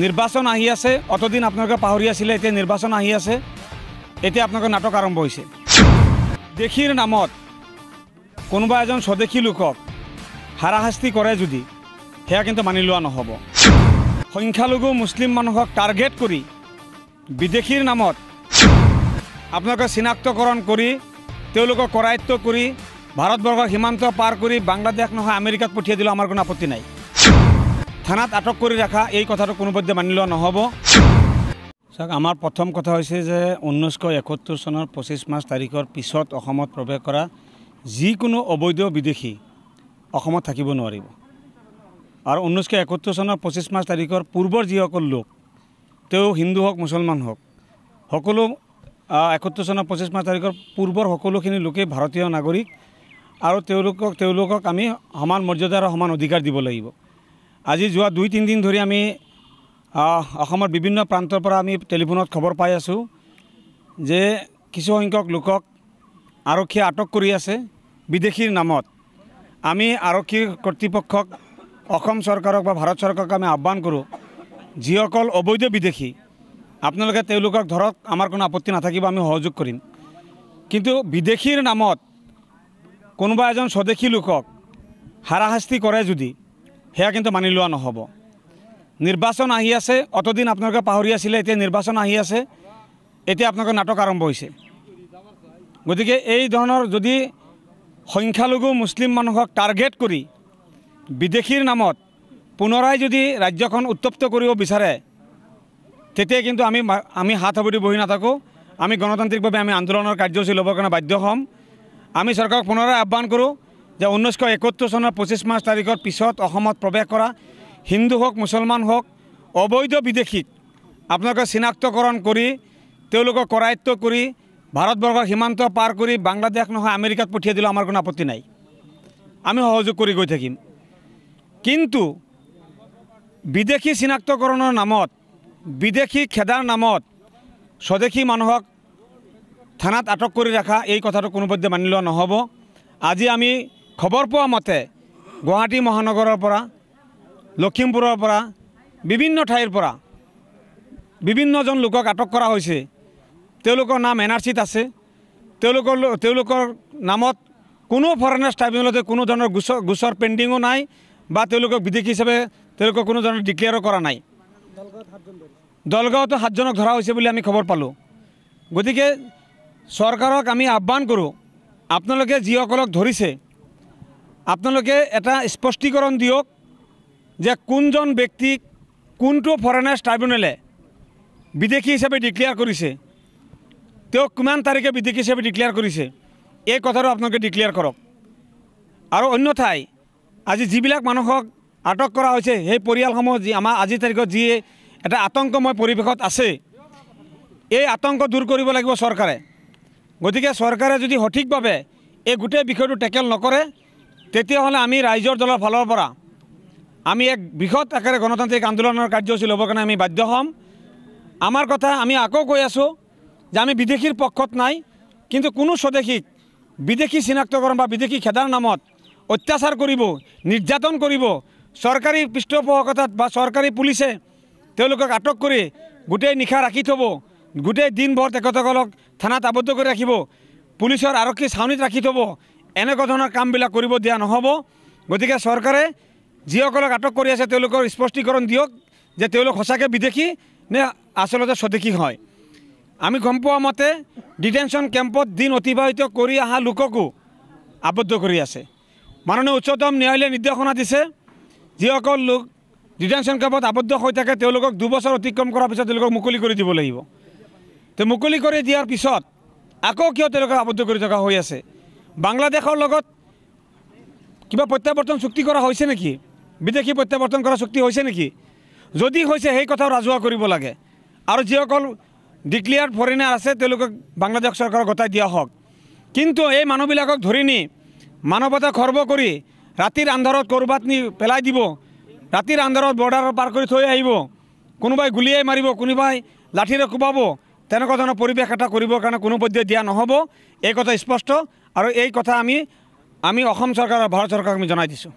নিৰ্বাচন আহি আছে, অতদিন আপোনালোকে পাহৰি আছিলে, এতিয়া নিৰ্বাচন আহি আছে, এতিয়া আপোনালোকৰ নাটক আৰম্ভ হৈছে। দেশীৰ নামত কোনোবা এজন স্বদেশী লোকক হাৰাশাস্তি কৰে যদি সেয়া কিন্তু মানি লোৱা নহ'ব। সংখ্যালঘু মুছলিম মানুহক টাৰ্গেট কৰি বিদেশীৰ নামত আপোনালোকে চিনাক্তকৰণ কৰি তেওঁলোকক কৰায়ত্ব কৰি ভাৰতবৰ্ষৰ সীমান্ত পাৰ কৰি বাংলাদেশ নহয় আমেৰিকাত পঠিয়াই দিলে আমাৰ কোনো আপত্তি নাই। থানাত আটক কৰি ৰাখা এই কথাটো কোনোপধ্যে মানি লোৱা নহ'ব। চাওক, আমাৰ প্ৰথম কথা হৈছে যে 1971 চনৰ 25 মাৰ্চ তাৰিখৰ পিছত অসমত প্ৰৱেশ কৰা যিকোনো অবৈধ বিদেশী অসমত থাকিব নোৱাৰিব। আৰু 1971 চনৰ 25 মাৰ্চ তাৰিখৰ পূৰ্বৰ যিসকল লোক, তেওঁ হিন্দু হওক মুছলমান হওক, সকলো 71 চনৰ 25 মাৰ্চ তাৰিখৰ পূৰ্বৰ সকলোখিনি লোকেই ভাৰতীয় নাগৰিক আৰু তেওঁলোকক আমি সমান মৰ্যাদা আৰু সমান অধিকাৰ দিব লাগিব। আজি যোৱা 2-3 দিন ধৰি আমি অসমৰ বিভিন্ন প্ৰান্তৰ পৰা আমি টেলিফোনত খবৰ পাই আছোঁ যে কিছুসংখ্যক লোকক আৰক্ষীয়ে আটক কৰি আছে বিদেশীৰ নামত। আমি আৰক্ষী কৰ্তৃপক্ষক, অসম চৰকাৰক বা ভাৰত চৰকাৰক আমি আহ্বান কৰোঁ, যিসকল অবৈধ বিদেশী আপোনালোকে তেওঁলোকক ধৰক, আমাৰ কোনো আপত্তি নাথাকিব, আমি সহযোগ কৰিম। কিন্তু বিদেশীৰ নামত কোনোবা এজন স্বদেশী লোকক হাৰাশাস্তি কৰে যদি সেয়া কিন্তু মানি লোৱা নহ'ব। নিৰ্বাচন আহি আছে, অতদিন আপোনালোকে পাহৰি আছিলে, এতিয়া নিৰ্বাচন আহি আছে, এতিয়া আপোনালোকৰ নাটক আৰম্ভ হৈছে। গতিকে এই ধৰণৰ যদি সংখ্যালঘু মুছলিম মানুহক টাৰ্গেট কৰি বিদেশীৰ নামত পুনৰাই যদি ৰাজ্যখন উত্তপ্ত কৰিব বিচাৰে, তেতিয়া কিন্তু আমি হাত সাৱটি বহি নাথাকোঁ। আমি গণতান্ত্ৰিকভাৱে আমি আন্দোলনৰ কাৰ্যসূচী ল'বৰ কাৰণে বাধ্য হ'ম। আমি চৰকাৰক পুনৰাই আহ্বান কৰোঁ যে 1971 চনৰ 25 মাৰ্চ তাৰিখৰ পিছত অসমত প্ৰৱেশ কৰা হিন্দু হওক মুছলমান হওক অবৈধ বিদেশীক আপোনালোকে চিনাক্তকৰণ কৰি তেওঁলোকক কৰায়ত্ব কৰি ভাৰতবৰ্ষৰ সীমান্ত পাৰ কৰি বাংলাদেশ নহয় আমেৰিকাত পঠিয়াই দিলে আমাৰ কোনো আপত্তি নাই, আমি সহযোগ কৰি গৈ থাকিম। কিন্তু বিদেশী চিনাক্তকৰণৰ নামত, বিদেশী খেদাৰ নামত স্বদেশী মানুহক থানাত আটক কৰি ৰাখা এই কথাটো কোনোপধ্যে মানি লোৱা নহ'ব। আজি আমি খবৰ পোৱা মতে গুৱাহাটী মহানগৰৰ পৰা, লখিমপুৰৰ পৰা, বিভিন্ন ঠাইৰ পৰা বিভিন্নজন লোকক আটক কৰা হৈছে। তেওঁলোকৰ নাম NRCত আছে। তেওঁলোকৰ নামত কোনো ফৰেনাৰ্ছ ট্ৰাইব্যুনেলতে কোনো ধৰণৰ গোচৰ পেণ্ডিঙো নাই বা তেওঁলোকক বিদেশী হিচাপে তেওঁলোকক কোনো ধৰণৰ ডিক্লেয়াৰো কৰা নাই। দলগাঁৱতো 7জনক ধৰা হৈছে বুলি আমি খবৰ পালোঁ। গতিকে চৰকাৰক আমি আহ্বান কৰোঁ, আপোনালোকে যিসকলক ধৰিছে আপোনালোকে এটা স্পষ্টীকৰণ দিয়ক যে কোনজন ব্যক্তিক কোনটো ফৰেনাৰ্ছ ট্ৰাইব্যুনেলে বিদেশী হিচাপে ডিক্লেয়াৰ কৰিছে, তেওঁক কিমান তাৰিখে বিদেশী হিচাপে ডিক্লেয়াৰ কৰিছে, এই কথাটো আপোনালোকে ডিক্লেয়াৰ কৰক। আৰু অন্যথাই আজি যিবিলাক মানুহক আটক কৰা হৈছে সেই পৰিয়ালসমূহ আমাৰ আজিৰ তাৰিখত যি এটা আতংকময় পৰিৱেশত আছে, এই আতংক দূৰ কৰিব লাগিব চৰকাৰে। গতিকে চৰকাৰে যদি সঠিকভাৱে এই গোটেই বিষয়টো টেকেল নকৰে, তেতিয়াহ'লে আমি ৰাইজৰ দলৰ ফালৰ পৰা আমি এক বৃহৎ আকাৰে গণতান্ত্ৰিক আন্দোলনৰ কাৰ্যসূচী ল'বৰ কাৰণে আমি বাধ্য হ'ম। আমাৰ কথা আমি আকৌ কৈ আছোঁ যে আমি বিদেশীৰ পক্ষত নাই, কিন্তু কোনো স্বদেশীক বিদেশী চিনাক্তকৰণ বা বিদেশী খেদাৰ নামত অত্যাচাৰ কৰিব, নিৰ্যাতন কৰিব, চৰকাৰী পৃষ্ঠপোষকতাত বা চৰকাৰী পুলিচে তেওঁলোকক আটক কৰি গোটেই নিশা ৰাখি থ'ব, গোটেই দিনভৰ তেখেতসকলক থানাত আবদ্ধ কৰি ৰাখিব, পুলিচৰ আৰক্ষী ছাউনীত ৰাখি থ'ব, এনেকুৱা ধৰণৰ কামবিলাক কৰিব দিয়া নহ'ব। গতিকে চৰকাৰে যিসকলক আটক কৰি আছে তেওঁলোকৰ স্পষ্টীকৰণ দিয়ক যে তেওঁলোক সঁচাকৈ বিদেশী নে আচলতে স্বদেশী হয়। আমি গম পোৱা মতে ডিটেনশ্যন কেম্পত দিন অতিবাহিত কৰি অহা লোককো আবদ্ধ কৰি আছে। মাননীয় উচ্চতম ন্যায়ালয়ে নিৰ্দেশনা দিছে, যিসকল লোক ডিটেনশ্যন কেম্পত আবদ্ধ হৈ থাকে তেওঁলোকক 2 বছৰ অতিক্ৰম কৰাৰ পিছত তেওঁলোকক মুকলি কৰি দিব লাগিব। তো মুকলি কৰি দিয়াৰ পিছত আকৌ কিয় তেওঁলোকক আবদ্ধ কৰি থকা হৈ আছে? বাংলাদেশৰ লগত কিবা প্ৰত্যাৱৰ্তন চুক্তি কৰা হৈছে নেকি? বিদেশী প্ৰত্যাৱৰ্তন কৰা চুক্তি হৈছে নেকি? যদি হৈছে সেই কথাও ৰাজহুৱা কৰিব লাগে। আৰু যিসকল ডিক্লেয়াৰ্ড ফৰেনাৰ আছে তেওঁলোকক বাংলাদেশ চৰকাৰক গতাই দিয়া হওক। কিন্তু এই মানুহবিলাকক ধৰি নি মানৱতা খৰ্ব কৰি ৰাতিৰ আন্ধাৰত ক'ৰবাত নি পেলাই দিব, ৰাতিৰ আন্ধাৰত বৰ্ডাৰ পাৰ কৰি থৈ আহিব, কোনোবাই গুলিয়াই মাৰিব, কোনোবাই লাঠিৰে কোবাব, তেনেকুৱা ধৰণৰ পৰিৱেশ এটা কৰিবৰ কাৰণে কোনোপধ্যে দিয়া নহ'ব। এই কথা স্পষ্ট। আৰু এই কথা আমি অসম চৰকাৰ আৰু ভাৰত চৰকাৰক আমি জনাই দিছোঁ।